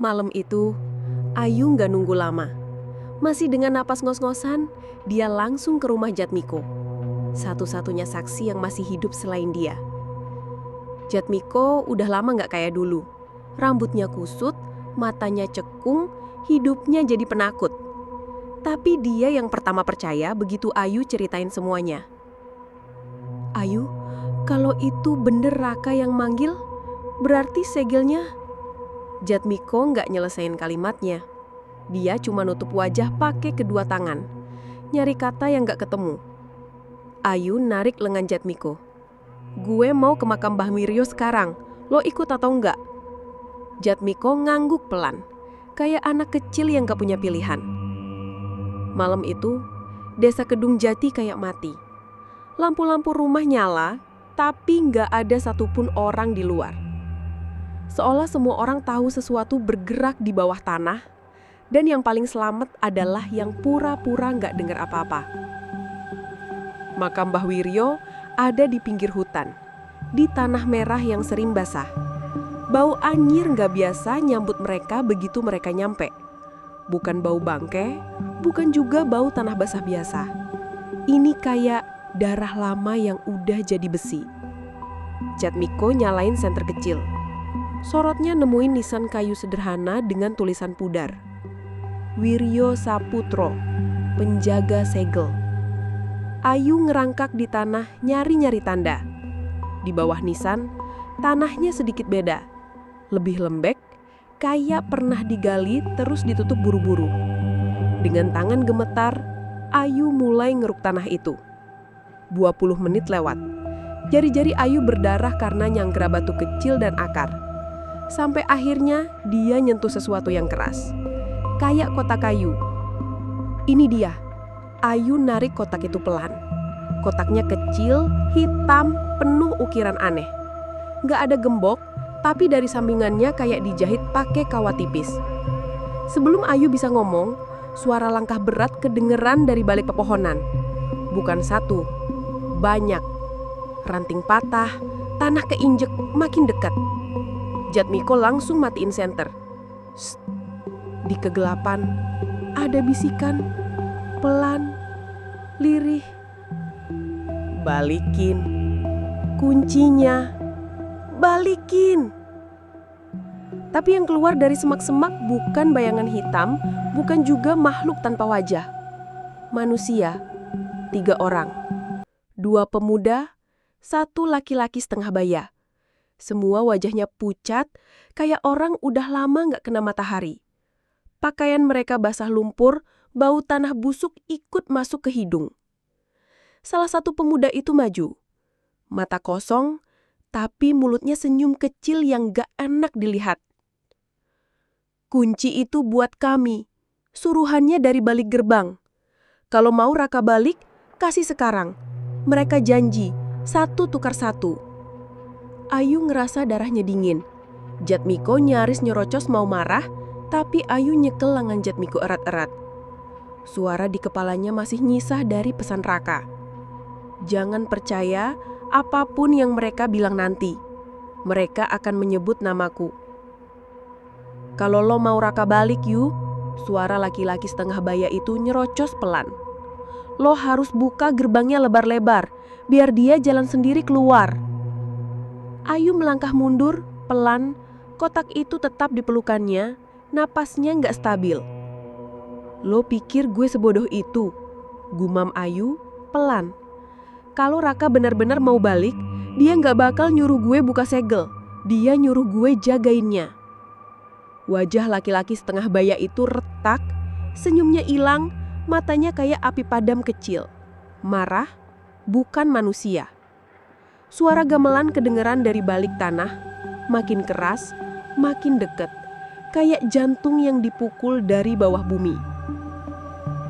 Malam itu, Ayu nggak nunggu lama. Masih dengan napas ngos-ngosan, dia langsung ke rumah Jatmiko. Satu-satunya saksi yang masih hidup selain dia. Jatmiko udah lama nggak kayak dulu. Rambutnya kusut, matanya cekung, hidupnya jadi penakut. Tapi dia yang pertama percaya begitu Ayu ceritain semuanya. Ayu, kalau itu bener Raka yang manggil, berarti segelnya... Jatmiko nggak nyelesain kalimatnya. Dia cuma nutup wajah pakai kedua tangan. Nyari kata yang nggak ketemu. Ayu narik lengan Jatmiko. Gue mau ke makam Mbah Miryo sekarang. Lo ikut atau enggak? Jatmiko ngangguk pelan. Kayak anak kecil yang gak punya pilihan. Malam itu, desa Kedung Jati kayak mati. Lampu-lampu rumah nyala, tapi nggak ada satupun orang di luar. Seolah semua orang tahu sesuatu bergerak di bawah tanah, dan yang paling selamat adalah yang pura-pura nggak dengar apa-apa. Makam Mbah Wiryo ada di pinggir hutan, di tanah merah yang sering basah. Bau anyir nggak biasa nyambut mereka begitu mereka nyampe. Bukan bau bangke, bukan juga bau tanah basah biasa. Ini kayak darah lama yang udah jadi besi. Jatmiko nyalain senter kecil. Sorotnya nemuin nisan kayu sederhana dengan tulisan pudar. Wiryo Saputro, penjaga segel. Ayu ngerangkak di tanah nyari-nyari tanda. Di bawah nisan, tanahnya sedikit beda. Lebih lembek, kayak pernah digali terus ditutup buru-buru. Dengan tangan gemetar, Ayu mulai ngeruk tanah itu. 20 menit lewat. Jari-jari Ayu berdarah karena nyangkera batu kecil dan akar. Sampai akhirnya dia nyentuh sesuatu yang keras. Kayak kotak kayu. Ini dia. Ayu narik kotak itu pelan. Kotaknya kecil, hitam, penuh ukiran aneh. Nggak ada gembok, tapi dari sampingannya kayak dijahit pakai kawat tipis. Sebelum Ayu bisa ngomong, suara langkah berat kedengeran dari balik pepohonan. Bukan satu, banyak. Ranting patah, tanah keinjek makin dekat. Jatmiko langsung matiin senter. Shh. Di kegelapan, ada bisikan, pelan, lirih. Balikin. Kuncinya. Balikin. Tapi yang keluar dari semak-semak bukan bayangan hitam, bukan juga makhluk tanpa wajah. Manusia, 3 orang. 2 pemuda, 1 laki-laki setengah baya. Semua wajahnya pucat, kayak orang udah lama nggak kena matahari. Pakaian mereka basah lumpur, bau tanah busuk ikut masuk ke hidung. Salah satu pemuda itu maju. Mata kosong, tapi mulutnya senyum kecil yang gak enak dilihat. Kunci itu buat kami. Suruhannya dari balik gerbang. Kalau mau Raka balik, kasih sekarang. Mereka janji, 1 tukar 1. Ayu ngerasa darahnya dingin. Jatmiko nyaris nyerocos mau marah, tapi Ayu nyekel lengan Jatmiko erat-erat. Suara di kepalanya masih nyisah dari pesan Raka. Jangan percaya apapun yang mereka bilang nanti. Mereka akan menyebut namaku. Kalau lo mau Raka balik, Yu, suara laki-laki setengah baya itu nyerocos pelan. Lo harus buka gerbangnya lebar-lebar, biar dia jalan sendiri keluar. Ayu melangkah mundur, pelan, kotak itu tetap di pelukannya, napasnya nggak stabil. Lo pikir gue sebodoh itu? Gumam Ayu, pelan. Kalau Raka benar-benar mau balik, dia nggak bakal nyuruh gue buka segel. Dia nyuruh gue jagainnya. Wajah laki-laki setengah baya itu retak, senyumnya hilang, matanya kayak api padam kecil. Marah, bukan manusia. Suara gamelan kedengeran dari balik tanah, makin keras, makin dekat, kayak jantung yang dipukul dari bawah bumi.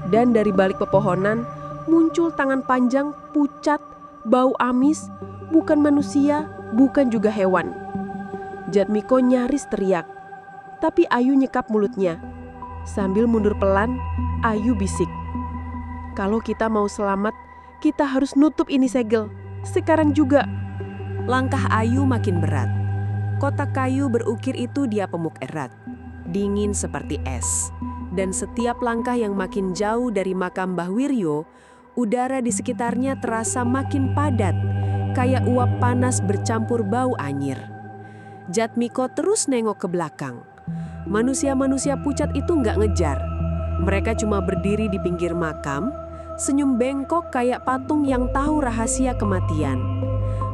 Dan dari balik pepohonan, muncul tangan panjang, pucat, bau amis, bukan manusia, bukan juga hewan. Jatmiko nyaris teriak, tapi Ayu nyekap mulutnya. Sambil mundur pelan, Ayu bisik. Kalau kita mau selamat, kita harus nutup ini segel. Sekarang juga. Langkah Ayu makin berat. Kotak kayu berukir itu dia pemuk erat. dingin seperti es. Dan setiap langkah yang makin jauh dari makam Mbah Wiryo, udara di sekitarnya terasa makin padat, kayak uap panas bercampur bau anyir. Jatmiko terus nengok ke belakang. Manusia-manusia pucat itu nggak ngejar. Mereka cuma berdiri di pinggir makam, senyum bengkok kayak patung yang tahu rahasia kematian.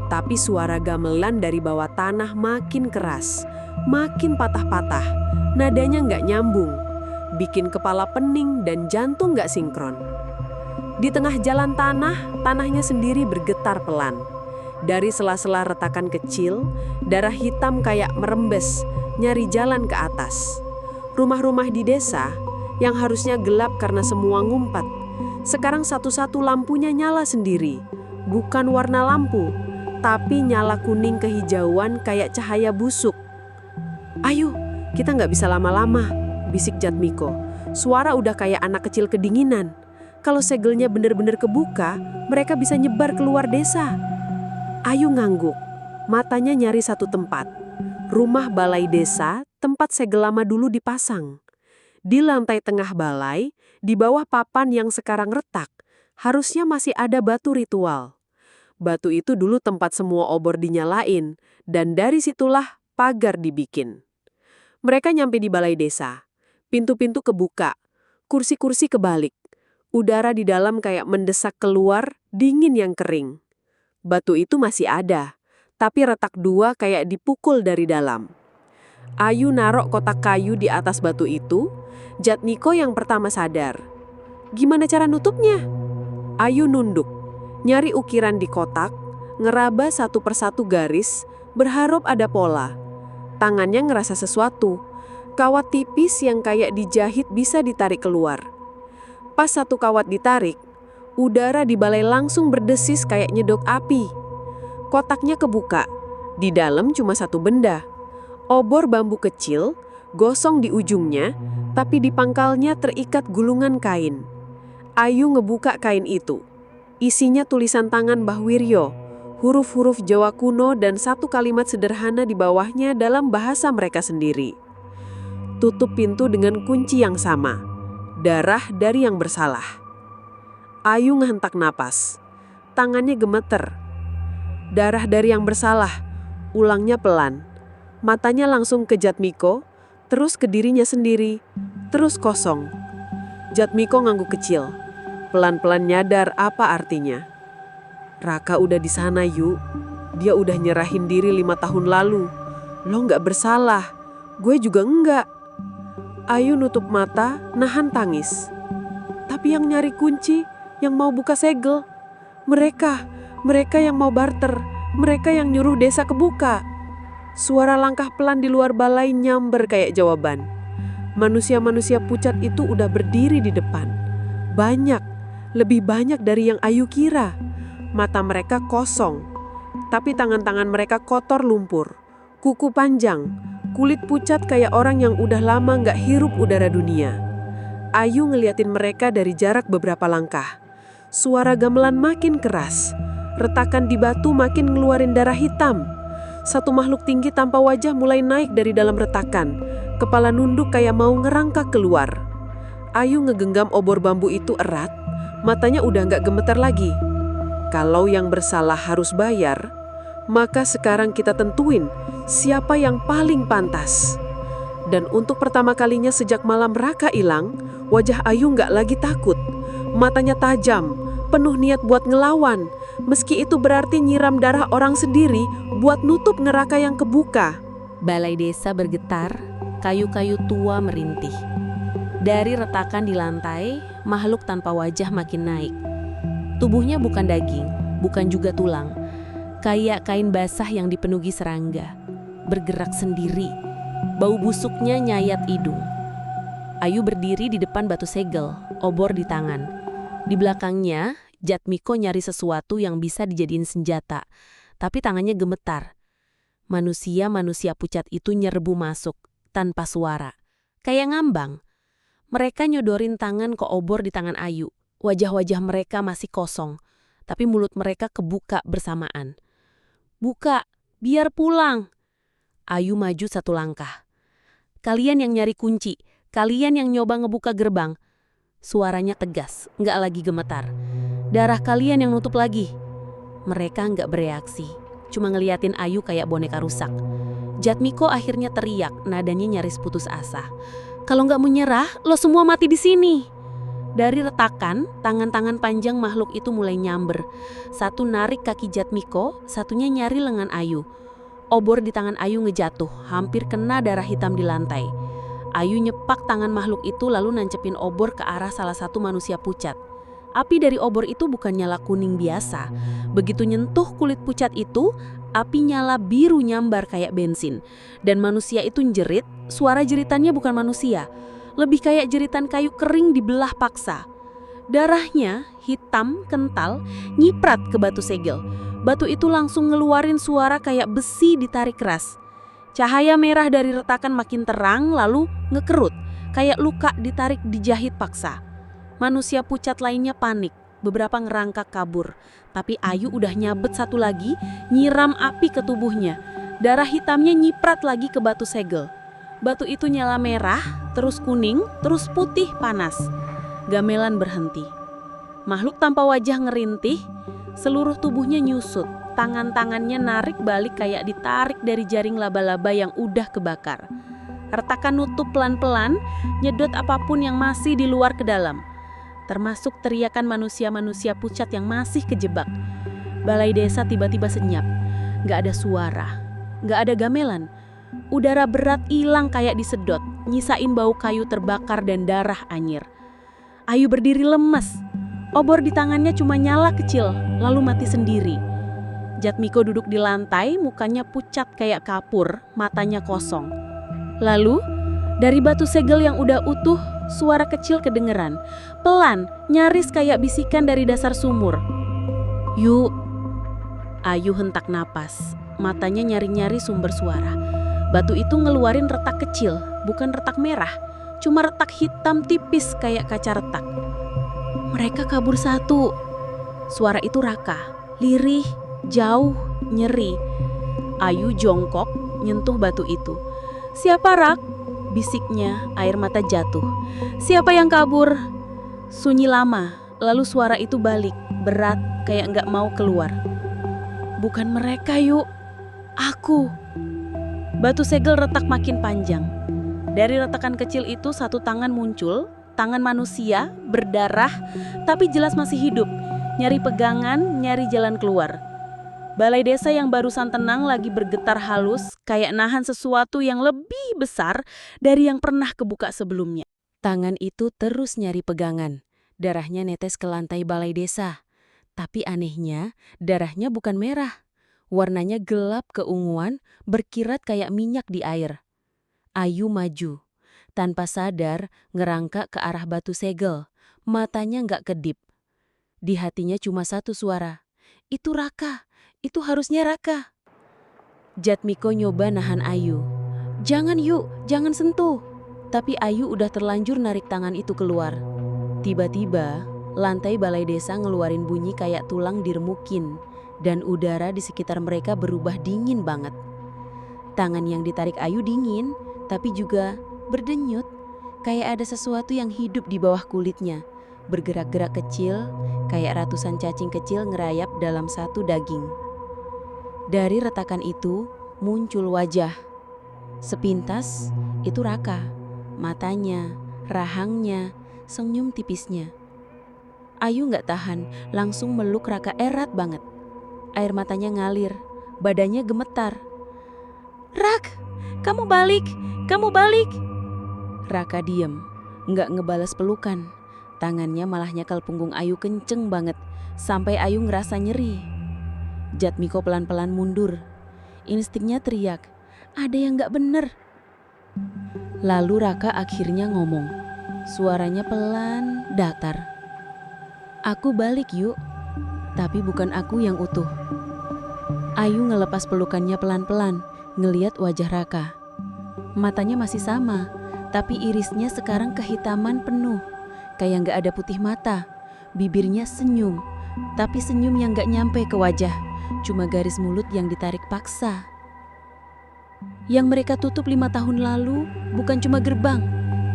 Tapi suara gamelan dari bawah tanah makin keras, makin patah-patah, nadanya nggak nyambung, bikin kepala pening dan jantung nggak sinkron. Di tengah jalan tanahnya sendiri bergetar pelan. Dari sela-sela retakan kecil, darah hitam kayak merembes, nyari jalan ke atas. Rumah-rumah di desa, yang harusnya gelap karena semua ngumpat, sekarang satu-satu lampunya nyala sendiri. Bukan warna lampu, tapi nyala kuning kehijauan kayak cahaya busuk. "Ayo, kita nggak bisa lama-lama," bisik Jatmiko. Suara udah kayak anak kecil kedinginan. Kalau segelnya bener-bener kebuka, mereka bisa nyebar keluar desa. Ayu ngangguk, matanya nyari satu tempat. Rumah balai desa, tempat segel lama dulu dipasang. Di lantai tengah balai, di bawah papan yang sekarang retak, harusnya masih ada batu ritual. Batu itu dulu tempat semua obor dinyalain, dan dari situlah pagar dibikin. Mereka nyampe di balai desa. Pintu-pintu kebuka, kursi-kursi kebalik. Udara di dalam kayak mendesak keluar, dingin yang kering. Batu itu masih ada, tapi retak dua kayak dipukul dari dalam. Ayu narok kotak kayu di atas batu itu. Jatmiko yang pertama sadar. Gimana cara nutupnya? Ayu nunduk, nyari ukiran di kotak, ngeraba satu persatu garis, berharap ada pola. Tangannya ngerasa sesuatu, kawat tipis yang kayak dijahit bisa ditarik keluar. Pas satu kawat ditarik, udara di balai langsung berdesis kayak nyedot api. Kotaknya kebuka, di dalam cuma satu benda. Obor bambu kecil, gosong di ujungnya, tapi di pangkalnya terikat gulungan kain. Ayu ngebuka kain itu. Isinya tulisan tangan Mbah Wiryo, huruf-huruf Jawa kuno dan satu kalimat sederhana di bawahnya dalam bahasa mereka sendiri. Tutup pintu dengan kunci yang sama. Darah dari yang bersalah. Ayu ngehentak napas. Tangannya gemeter. Darah dari yang bersalah. Ulangnya pelan. Matanya langsung ke Jatmiko, terus ke dirinya sendiri, terus kosong. Jatmiko ngangguk kecil. Pelan-pelan nyadar apa artinya. Raka udah di sana, Yu. Dia udah nyerahin diri 5 tahun lalu. Lo nggak bersalah. Gue juga enggak. Ayu nutup mata, nahan tangis. Tapi yang nyari kunci, yang mau buka segel, mereka yang mau barter, mereka yang nyuruh desa kebuka. Suara langkah pelan di luar balai nyamber kayak jawaban. Manusia-manusia pucat itu udah berdiri di depan. Banyak, lebih banyak dari yang Ayu kira. Mata mereka kosong, tapi tangan-tangan mereka kotor lumpur. Kuku panjang, kulit pucat kayak orang yang udah lama nggak hirup udara dunia. Ayu ngeliatin mereka dari jarak beberapa langkah. Suara gamelan makin keras. Retakan di batu makin ngeluarin darah hitam. Satu makhluk tinggi tanpa wajah mulai naik dari dalam retakan. Kepala nunduk kayak mau ngerangkak keluar. Ayu ngegenggam obor bambu itu erat. Matanya udah nggak gemetar lagi. Kalau yang bersalah harus bayar, maka sekarang kita tentuin siapa yang paling pantas. Dan untuk pertama kalinya sejak malam Raka hilang, wajah Ayu nggak lagi takut. Matanya tajam, penuh niat buat ngelawan. Meski itu berarti nyiram darah orang sendiri buat nutup neraka yang kebuka. Balai desa bergetar, kayu-kayu tua merintih. Dari retakan di lantai, makhluk tanpa wajah makin naik. Tubuhnya bukan daging, bukan juga tulang. Kayak kain basah yang dipenuhi serangga. Bergerak sendiri. Bau busuknya nyayat hidung. Ayu berdiri di depan batu segel, obor di tangan. Di belakangnya, Jatmiko nyari sesuatu yang bisa dijadiin senjata, tapi tangannya gemetar. Manusia-manusia pucat itu nyerbu masuk, tanpa suara. Kayak ngambang. Mereka nyodorin tangan ke obor di tangan Ayu. Wajah-wajah mereka masih kosong, tapi mulut mereka kebuka bersamaan. "Buka, biar pulang." Ayu maju satu langkah. Kalian yang nyari kunci, kalian yang nyoba ngebuka gerbang. Suaranya tegas, nggak lagi gemetar. Darah kalian yang nutup lagi. Mereka nggak bereaksi, cuma ngeliatin Ayu kayak boneka rusak. Jatmiko akhirnya teriak, nadanya nyaris putus asa. Kalau nggak menyerah, lo semua mati di sini. Dari retakan, tangan-tangan panjang makhluk itu mulai nyamber. Satu narik kaki Jatmiko, satunya nyari lengan Ayu. Obor di tangan Ayu ngejatuh, hampir kena darah hitam di lantai. Ayu nyepak tangan makhluk itu lalu nancepin obor ke arah salah satu manusia pucat. Api dari obor itu bukan nyala kuning biasa. Begitu nyentuh kulit pucat itu, api nyala biru nyambar kayak bensin. Dan manusia itu jerit, suara jeritannya bukan manusia. Lebih kayak jeritan kayu kering dibelah paksa. Darahnya, hitam, kental, nyiprat ke batu segel. Batu itu langsung ngeluarin suara kayak besi ditarik keras. Cahaya merah dari retakan makin terang lalu ngekerut, kayak luka ditarik dijahit paksa. Manusia pucat lainnya panik, beberapa ngerangkak kabur. Tapi Ayu udah nyabet satu lagi, nyiram api ke tubuhnya. Darah hitamnya nyiprat lagi ke batu segel. Batu itu nyala merah, terus kuning, terus putih panas. Gamelan berhenti. Makhluk tanpa wajah ngerintih, seluruh tubuhnya nyusut. Tangan-tangannya narik balik kayak ditarik dari jaring laba-laba yang udah kebakar. Retakan nutup pelan-pelan, nyedot apapun yang masih di luar ke dalam. Termasuk teriakan manusia-manusia pucat yang masih kejebak. Balai desa tiba-tiba senyap. Gak ada suara, gak ada gamelan. Udara berat hilang kayak disedot, nyisain bau kayu terbakar dan darah anyir. Ayu berdiri lemes. Obor di tangannya cuma nyala kecil, lalu mati sendiri. Jatmiko duduk di lantai, mukanya pucat kayak kapur, matanya kosong. Lalu, dari batu segel yang udah utuh, suara kecil kedengeran. Pelan, nyaris kayak bisikan dari dasar sumur. "Yuk." Ayu hentak napas, matanya nyari-nyari sumber suara. Batu itu ngeluarin retak kecil, bukan retak merah, cuma retak hitam tipis kayak kaca retak. Mereka kabur satu. Suara itu Raka, lirih, jauh, nyeri. Ayu jongkok, nyentuh batu itu. "Siapa, Rak?" bisiknya, air mata jatuh. "Siapa yang kabur?" Sunyi lama, lalu suara itu balik, berat, kayak nggak mau keluar. "Bukan mereka, Yuk. Aku." Batu segel retak makin panjang. Dari retakan kecil itu satu tangan muncul, tangan manusia, berdarah, tapi jelas masih hidup. Nyari pegangan, nyari jalan keluar. Balai desa yang barusan tenang lagi bergetar halus, kayak nahan sesuatu yang lebih besar dari yang pernah kebuka sebelumnya. Tangan itu terus nyari pegangan. Darahnya netes ke lantai balai desa. Tapi anehnya, darahnya bukan merah. Warnanya gelap keunguan, berkirat kayak minyak di air. Ayu maju. Tanpa sadar, ngerangkak ke arah batu segel. Matanya nggak kedip. Di hatinya cuma satu suara. "Itu Raka. Itu harusnya Raka." Jatmiko nyoba nahan Ayu. "Jangan, Yuk. Jangan sentuh." Tapi Ayu udah terlanjur narik tangan itu keluar. Tiba-tiba, lantai balai desa ngeluarin bunyi kayak tulang diremukin. Dan udara di sekitar mereka berubah dingin banget. Tangan yang ditarik Ayu dingin, tapi juga berdenyut. Kayak ada sesuatu yang hidup di bawah kulitnya. Bergerak-gerak kecil, kayak ratusan cacing kecil ngerayap dalam satu daging. Dari retakan itu, muncul wajah. Sepintas, itu Raka. Matanya, rahangnya, senyum tipisnya. Ayu nggak tahan, langsung meluk Raka erat banget. Air matanya ngalir, badannya gemetar. "Rak, kamu balik, kamu balik." Raka diem, nggak ngebales pelukan. Tangannya malah nyakal punggung Ayu kenceng banget, sampai Ayu ngerasa nyeri. Jatmiko pelan-pelan mundur. Instingnya teriak, "Ada yang nggak bener." Lalu Raka akhirnya ngomong. Suaranya pelan, datar. "Aku balik, Yuk. Tapi bukan aku yang utuh." Ayu ngelepas pelukannya pelan-pelan, ngeliat wajah Raka. Matanya masih sama, tapi irisnya sekarang kehitaman penuh. Kayak gak ada putih mata. Bibirnya senyum, tapi senyum yang gak nyampe ke wajah. Cuma garis mulut yang ditarik paksa. Yang mereka tutup 5 tahun lalu bukan cuma gerbang,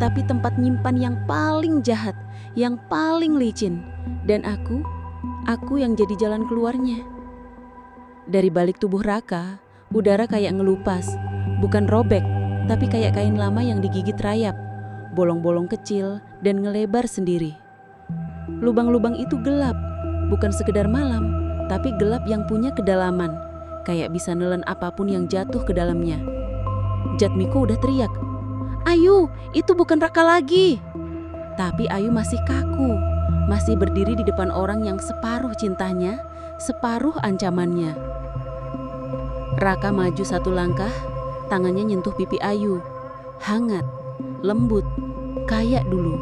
tapi tempat nyimpan yang paling jahat, yang paling licin. Dan aku yang jadi jalan keluarnya. Dari balik tubuh Raka, udara kayak ngelupas. Bukan robek, tapi kayak kain lama yang digigit rayap. Bolong-bolong kecil dan ngelebar sendiri. Lubang-lubang itu gelap, bukan sekedar malam, tapi gelap yang punya kedalaman. Kayak bisa nelen apapun yang jatuh ke dalamnya. Jatmiko udah teriak, "Ayu, itu bukan Raka lagi." Tapi Ayu masih kaku, masih berdiri di depan orang yang separuh cintanya, separuh ancamannya. Raka maju 1 langkah, tangannya nyentuh pipi Ayu. Hangat, lembut, kayak dulu.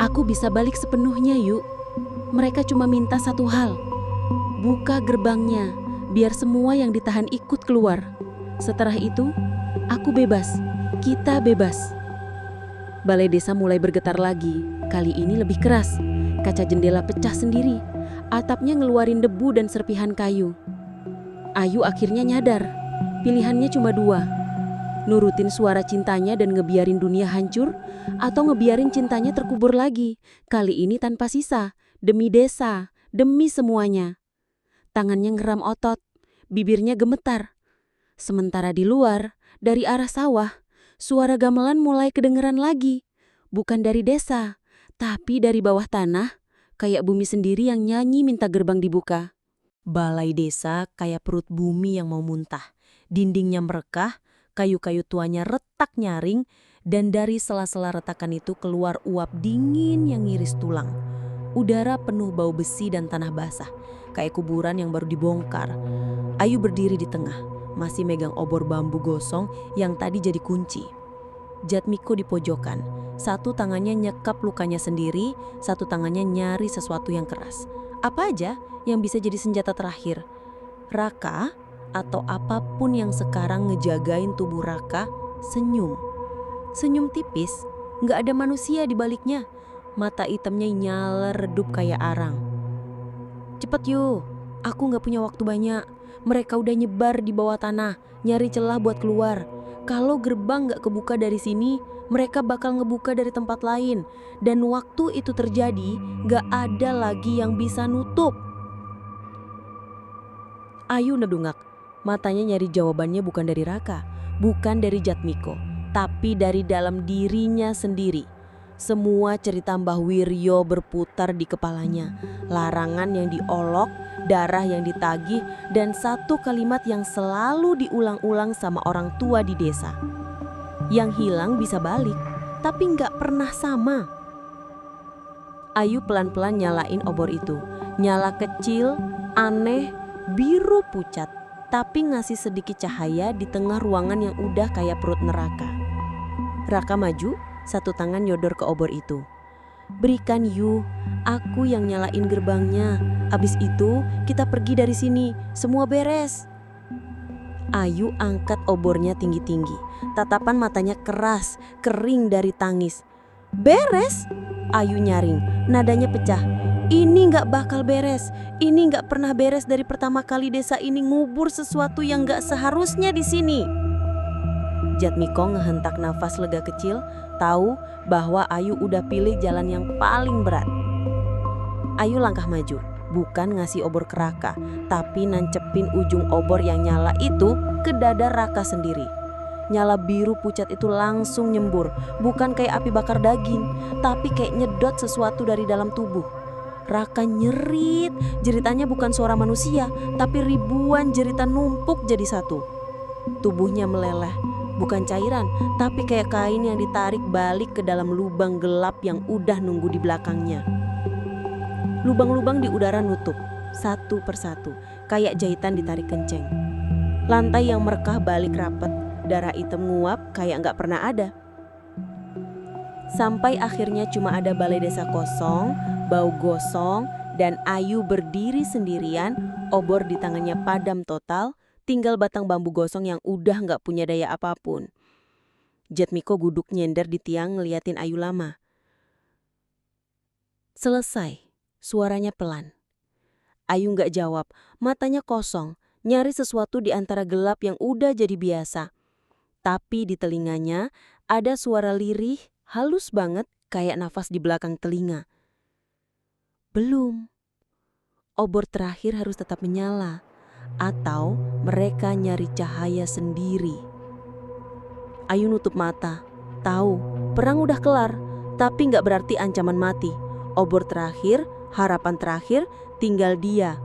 "Aku bisa balik sepenuhnya, Yuk. Mereka cuma minta 1 hal. Buka gerbangnya, biar semua yang ditahan ikut keluar. Setelah itu, aku bebas. Kita bebas." Balai desa mulai bergetar lagi. Kali ini lebih keras. Kaca jendela pecah sendiri. Atapnya ngeluarin debu dan serpihan kayu. Ayu akhirnya nyadar. Pilihannya cuma 2. Nurutin suara cintanya dan ngebiarin dunia hancur, atau ngebiarin cintanya terkubur lagi. Kali ini tanpa sisa. Demi desa. Demi semuanya. Tangannya ngeram otot. Bibirnya gemetar. Sementara di luar, dari arah sawah, suara gamelan mulai kedengeran lagi. Bukan dari desa, tapi dari bawah tanah, kayak bumi sendiri yang nyanyi minta gerbang dibuka. Balai desa kayak perut bumi yang mau muntah. Dindingnya merekah, kayu-kayu tuanya retak nyaring, dan dari sela-sela retakan itu keluar uap dingin yang ngiris tulang. Udara penuh bau besi dan tanah basah, kayak kuburan yang baru dibongkar. Ayu berdiri di tengah, masih megang obor bambu gosong yang tadi jadi kunci. Jatmiko di pojokan, 1 tangannya nyekap lukanya sendiri, 1 tangannya nyari sesuatu yang keras. Apa aja yang bisa jadi senjata terakhir. Raka atau apapun yang sekarang ngejagain tubuh Raka senyum. Senyum tipis, gak ada manusia di baliknya. Mata hitamnya nyala redup kayak arang. "Cepet yuk, aku gak punya waktu banyak. Mereka udah nyebar di bawah tanah, nyari celah buat keluar. Kalau gerbang gak kebuka dari sini, mereka bakal ngebuka dari tempat lain. Dan waktu itu terjadi, gak ada lagi yang bisa nutup." Ayu nedungak. Matanya nyari jawabannya bukan dari Raka, bukan dari Jatmiko, tapi dari dalam dirinya sendiri. Semua cerita Mbah Wiryo berputar di kepalanya. Larangan yang diolok, darah yang ditagih, dan 1 kalimat yang selalu diulang-ulang sama orang tua di desa. Yang hilang bisa balik, tapi nggak pernah sama. Ayu pelan-pelan nyalain obor itu. Nyala kecil, aneh, biru pucat, tapi ngasih sedikit cahaya di tengah ruangan yang udah kayak perut neraka. Raka maju, 1 tangan nyodor ke obor itu. "Berikan Yu, aku yang nyalain gerbangnya. Abis itu kita pergi dari sini, semua beres." Ayu angkat obornya tinggi-tinggi. Tatapan matanya keras, kering dari tangis. "Beres?" Ayu nyaring, nadanya pecah. "Ini gak bakal beres. Ini gak pernah beres dari pertama kali desa ini ngubur sesuatu yang gak seharusnya di sini." Jatmiko ngehentak nafas lega kecil, tahu bahwa Ayu udah pilih jalan yang paling berat. Ayu langkah maju, bukan ngasih obor ke Raka, tapi nancepin ujung obor yang nyala itu ke dada Raka sendiri. Nyala biru pucat itu langsung nyembur, bukan kayak api bakar daging, tapi kayak nyedot sesuatu dari dalam tubuh. Raka nyerit, jeritannya bukan suara manusia, tapi ribuan jeritan numpuk jadi 1. Tubuhnya meleleh, bukan cairan, tapi kayak kain yang ditarik balik ke dalam lubang gelap yang udah nunggu di belakangnya. Lubang-lubang di udara nutup, 1 persatu, kayak jahitan ditarik kenceng. Lantai yang merekah balik rapet, darah hitam nguap kayak gak pernah ada. Sampai akhirnya cuma ada balai desa kosong, bau gosong, dan Ayu berdiri sendirian, obor di tangannya padam total, tinggal batang bambu gosong yang udah gak punya daya apapun. Jatmiko guduk nyender di tiang ngeliatin Ayu lama. "Selesai," suaranya pelan. Ayu gak jawab, matanya kosong, nyari sesuatu di antara gelap yang udah jadi biasa. Tapi di telinganya ada suara lirih, halus banget kayak nafas di belakang telinga. Belum. Obor terakhir harus tetap menyala, atau mereka nyari cahaya sendiri. Ayu nutup mata, tahu perang udah kelar, tapi nggak berarti ancaman mati. Obor terakhir, harapan terakhir, tinggal dia.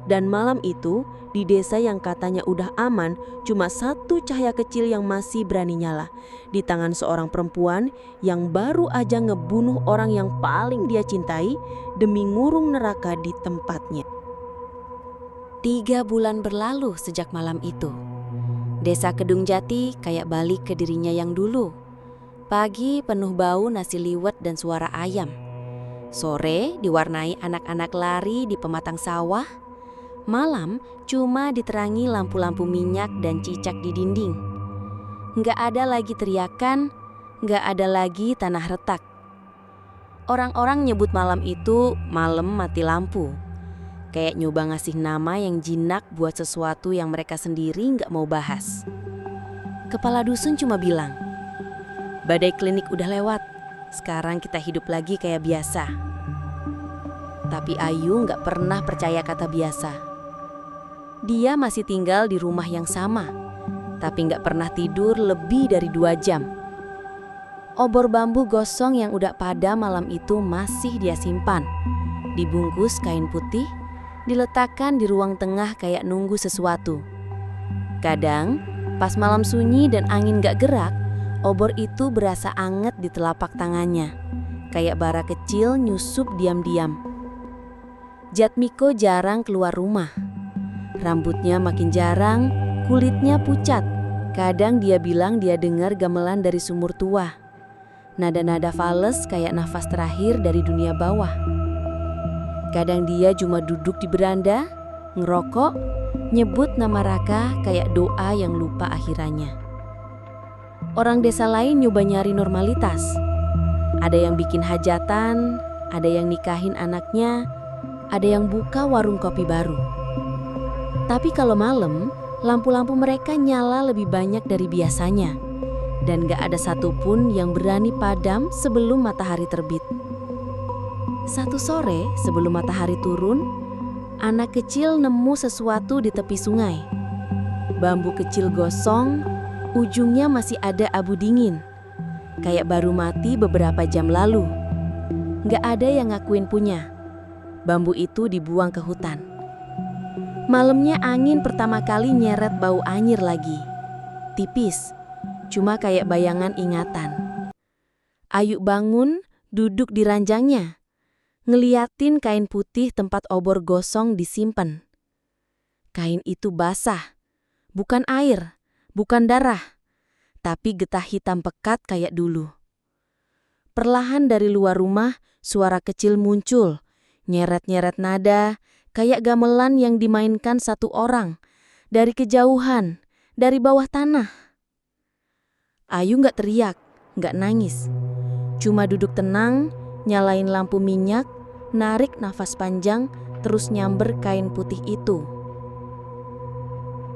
Dan malam itu, di desa yang katanya udah aman, cuma satu cahaya kecil yang masih berani nyala. Di tangan seorang perempuan yang baru aja ngebunuh orang yang paling dia cintai demi ngurung neraka di tempatnya. 3 bulan berlalu sejak malam itu. Desa Kedung Jati kayak balik ke dirinya yang dulu. Pagi penuh bau nasi liwet dan suara ayam. Sore diwarnai anak-anak lari di pematang sawah. Malam cuma diterangi lampu-lampu minyak dan cicak di dinding. Nggak ada lagi teriakan, nggak ada lagi tanah retak. Orang-orang nyebut malam itu malam mati lampu. Kayak nyoba ngasih nama yang jinak buat sesuatu yang mereka sendiri nggak mau bahas. Kepala dusun cuma bilang, badai klinik udah lewat, sekarang kita hidup lagi kayak biasa. Tapi Ayu nggak pernah percaya kata biasa. Dia masih tinggal di rumah yang sama, tapi nggak pernah tidur lebih dari 2 jam. Obor bambu gosong yang udah pada malam itu masih dia simpan. Dibungkus kain putih, diletakkan di ruang tengah kayak nunggu sesuatu. Kadang, pas malam sunyi dan angin gak gerak, obor itu berasa anget di telapak tangannya. Kayak bara kecil nyusup diam-diam. Jatmiko jarang keluar rumah. Rambutnya makin jarang, kulitnya pucat. Kadang dia bilang dia dengar gamelan dari sumur tua. Nada-nada fales kayak nafas terakhir dari dunia bawah. Kadang dia cuma duduk di beranda, ngerokok, nyebut nama Raka kayak doa yang lupa akhirannya. Orang desa lain nyoba nyari normalitas. Ada yang bikin hajatan, ada yang nikahin anaknya, ada yang buka warung kopi baru. Tapi kalau malam, lampu-lampu mereka nyala lebih banyak dari biasanya. Dan gak ada satupun yang berani padam sebelum matahari terbit. Satu sore sebelum matahari turun, anak kecil nemu sesuatu di tepi sungai. Bambu kecil gosong, ujungnya masih ada abu dingin. Kayak baru mati beberapa jam lalu. Gak ada yang ngakuin punya. Bambu itu dibuang ke hutan. Malamnya angin pertama kali nyeret bau anyir lagi. Tipis, cuma kayak bayangan ingatan. Ayu bangun, duduk di ranjangnya. Ngeliatin kain putih tempat obor gosong disimpan. Kain itu basah, bukan air, bukan darah, tapi getah hitam pekat kayak dulu. Perlahan dari luar rumah, suara kecil muncul, nyeret-nyeret nada, kayak gamelan yang dimainkan satu orang, dari kejauhan, dari bawah tanah. Ayu gak teriak, gak nangis, cuma duduk tenang, nyalain lampu minyak, narik nafas panjang, terus nyamber kain putih itu.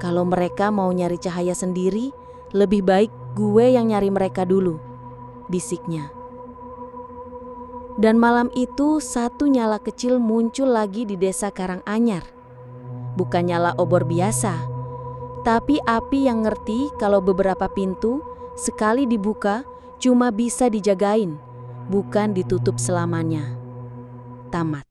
Kalau mereka mau nyari cahaya sendiri, lebih baik gue yang nyari mereka dulu, bisiknya. Dan malam itu satu nyala kecil muncul lagi di desa Karanganyar. Bukan nyala obor biasa, tapi api yang ngerti kalau beberapa pintu sekali dibuka cuma bisa dijagain, bukan ditutup selamanya. Tamat.